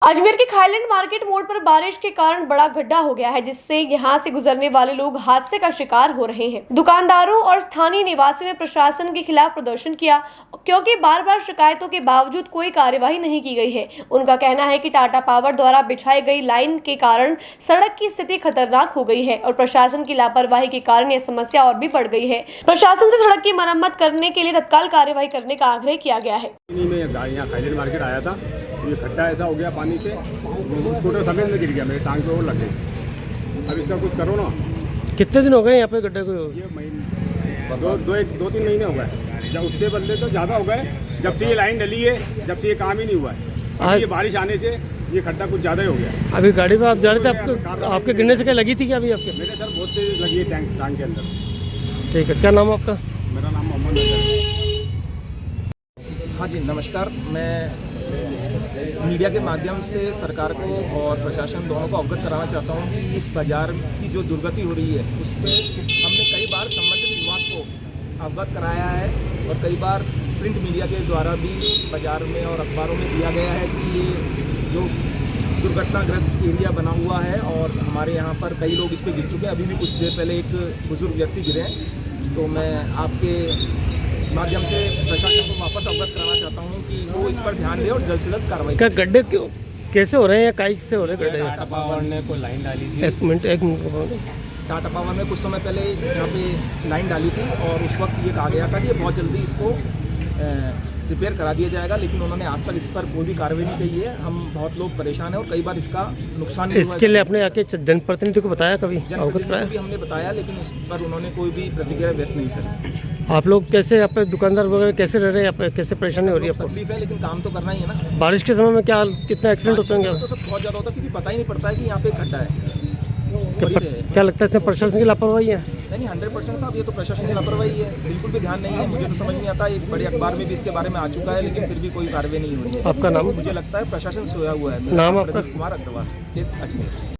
अजमेर के खाईलैंड मार्केट मोड़ पर बारिश के कारण बड़ा गड्ढा हो गया है, जिससे यहां से गुजरने वाले लोग हादसे का शिकार हो रहे हैं। दुकानदारों और स्थानीय निवासियों ने प्रशासन के खिलाफ प्रदर्शन किया, क्योंकि बार बार शिकायतों के बावजूद कोई कार्यवाही नहीं की गई है। उनका कहना है कि टाटा पावर द्वारा बिछाई गई लाइन के कारण सड़क की स्थिति खतरनाक हो गई है और प्रशासन की लापरवाही के कारण यह समस्या और भी बढ़ गई है। प्रशासन से सड़क की मरम्मत करने के लिए तत्काल कार्यवाही करने का आग्रह किया गया है। खाईलैंड मार्केट आया था, ये खड्डा ऐसा हो गया पानी से, स्कूटर समेत में गिर गया, मेरे टांग पे और लग गई। अब इसका कुछ करो ना। कितने दिन हो गए यहाँ पे गड्ढे को? ये दो तीन महीने हो गए, जब उससे बदले तो ज़्यादा हो गए। जब से ये लाइन डली है, जब से ये काम ही नहीं हुआ है। ये बारिश आने से ये खड्डा कुछ ज़्यादा ही हो गया। अभी गाड़ी में आप जा रहे थे, आपके गिरने से क्या लगी थी क्या अभी आपके? मेरे सर बहुत तेज लगी है टांग के अंदर। ठीक है, क्या नाम है आपका? मेरा नाम मोहम्मद है। हाँ जी, नमस्कार। मैं मीडिया के माध्यम से सरकार को और प्रशासन दोनों को अवगत कराना चाहता हूँ कि इस बाज़ार की जो दुर्गति हो रही है उस पर हमने कई बार संबंधित विभाग को अवगत कराया है और कई बार प्रिंट मीडिया के द्वारा भी बाज़ार में और अखबारों में दिया गया है कि ये जो दुर्घटनाग्रस्त एरिया बना हुआ है और हमारे यहाँ पर कई लोग इस पर गिर चुके हैं। अभी भी कुछ देर पहले एक बुजुर्ग व्यक्ति गिरे हैं। तो मैं आपके माध्यम से प्रशासन को वापस अवगत कराना चाहता हूं कि वो इस पर ध्यान दे और जल्द से जल्द कार्रवाई। क्या गड्ढे कैसे हो रहे हैं या काई से हो रहे हैं गड्ढे? टाटा पावर ने कोई लाइन डाली थी। एक मिनट टाटा पावर ने कुछ समय पहले यहाँ पे लाइन डाली थी और उस वक्त ये कहा गया था कि ये बहुत जल्दी इसको रिपेयर करा दिया जाएगा, लेकिन उन्होंने आज तक इस पर कोई भी कार्रवाई नहीं की है। हम बहुत लोग परेशान हैं और कई बार इसका नुकसान भी इसके लिए अपने आके जनप्रतिनिधि को बताया, कभी अवगत कराया? भी हमने बताया, लेकिन इस पर उन्होंने कोई भी प्रतिक्रिया व्यक्त नहीं करी। आप लोग कैसे, आप दुकानदार वगैरह कैसे रह रहे हैं, आप कैसे परेशानी हो रही है आपको? तकलीफ है, लेकिन काम तो करना ही है ना। बारिश के समय में क्या कितना एक्सीडेंट होते हैं? तो सब बहुत ज़्यादा होता है, क्योंकि पता ही नहीं पड़ता है कि यहाँ पे खड्डा है। क्या लगता है इसमें प्रशासन की लापरवाही है? नहीं, 100% साहब, ये तो प्रशासन की लापरवाही है। बिल्कुल भी ध्यान नहीं है। मुझे तो समझ नहीं आता, एक बड़े अखबार में भी इसके बारे में आ चुका है, लेकिन फिर भी कोई कार्रवाई नहीं हुई है। आपका नाम? मुझे लगता है प्रशासन सोया हुआ है। नाम आपका? कुमार अग्रवाल, अजमेर।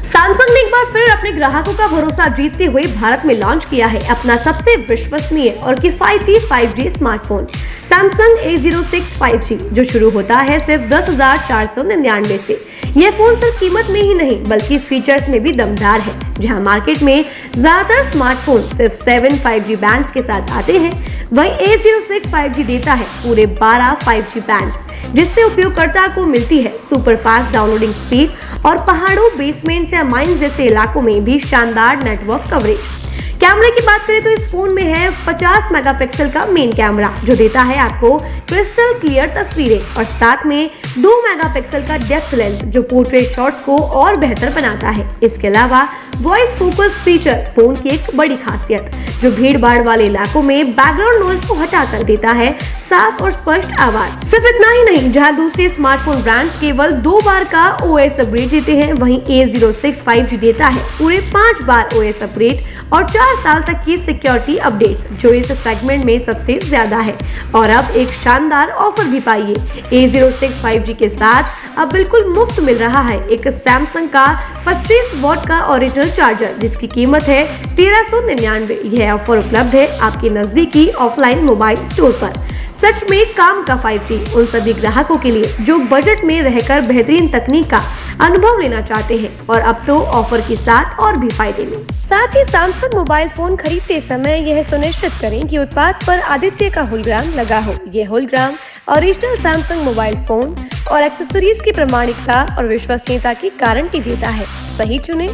सैमसंग ने एक बार फिर अपने ग्राहकों का भरोसा जीतते हुए भारत में लॉन्च किया है अपना सबसे विश्वसनीय और किफायती 5G smartphone Samsung A06 5G, जो शुरू होता है सिर्फ 10,499 से। यह फोन सिर्फ कीमत में ही नहीं बल्कि फीचर्स में भी दमदार है। जहां मार्केट में ज्यादातर स्मार्टफोन सिर्फ 7 5G बैंड्स के साथ आते हैं, वहीं A06 5G देता है पूरे 12 5G बैंड्स, जिससे उपयोगकर्ता को मिलती है सुपर फास्ट डाउनलोडिंग स्पीड और पहाड़ों, बेसमेंट्स या माइंस जैसे इलाकों में भी शानदार नेटवर्क कवरेज। कैमरे की बात करें तो इस फोन में है 50 मेगापिक्सल का मेन कैमरा, जो देता है आपको क्रिस्टल क्लियर तस्वीरें, और साथ में 2 मेगापिक्सल का डेप्थ लेंस, जो पोर्ट्रेट शॉट्स को और बेहतर बनाता है। इसके अलावा वॉइस फोकस फीचर फोन की एक बड़ी खासियत, जो भीड़ भाड़ वाले इलाकों में बैकग्राउंड नॉइज को हटाकर देता है साफ और स्पष्ट आवाज। सिर्फ इतना ही नहीं, जहां दूसरे स्मार्टफोन ब्रांड्स केवल 2 बार का OS अपग्रेड देते हैं, वहीं A06 5G देता है पूरे 5 बार OS अपग्रेड और 4 साल तक की सिक्योरिटी अपडेट्स, जो इस सेगमेंट में सबसे ज्यादा है। और अब एक शानदार ऑफर भी पाइए। A06 5G के साथ अब बिल्कुल मुफ्त मिल रहा है एक सैमसंग का 25 वॉट का ओरिजिनल चार्जर, जिसकी कीमत है 1399। यह ऑफर उपलब्ध है आपके नजदीकी ऑफलाइन मोबाइल स्टोर पर। सच में काम का 5G उन सभी ग्राहकों के लिए जो बजट में रहकर बेहतरीन तकनीक का अनुभव लेना चाहते हैं, और अब तो ऑफर के साथ और भी फायदे में। साथ ही सैमसंग मोबाइल फोन खरीदते समय यह सुनिश्चित करें कि उत्पाद पर आदित्य का होलोग्राम लगा हो। यह hologram original Samsung mobile phone और एक्सेसरीज की प्रामाणिकता और विश्वसनीयता की गारंटी देता है। सही चुने।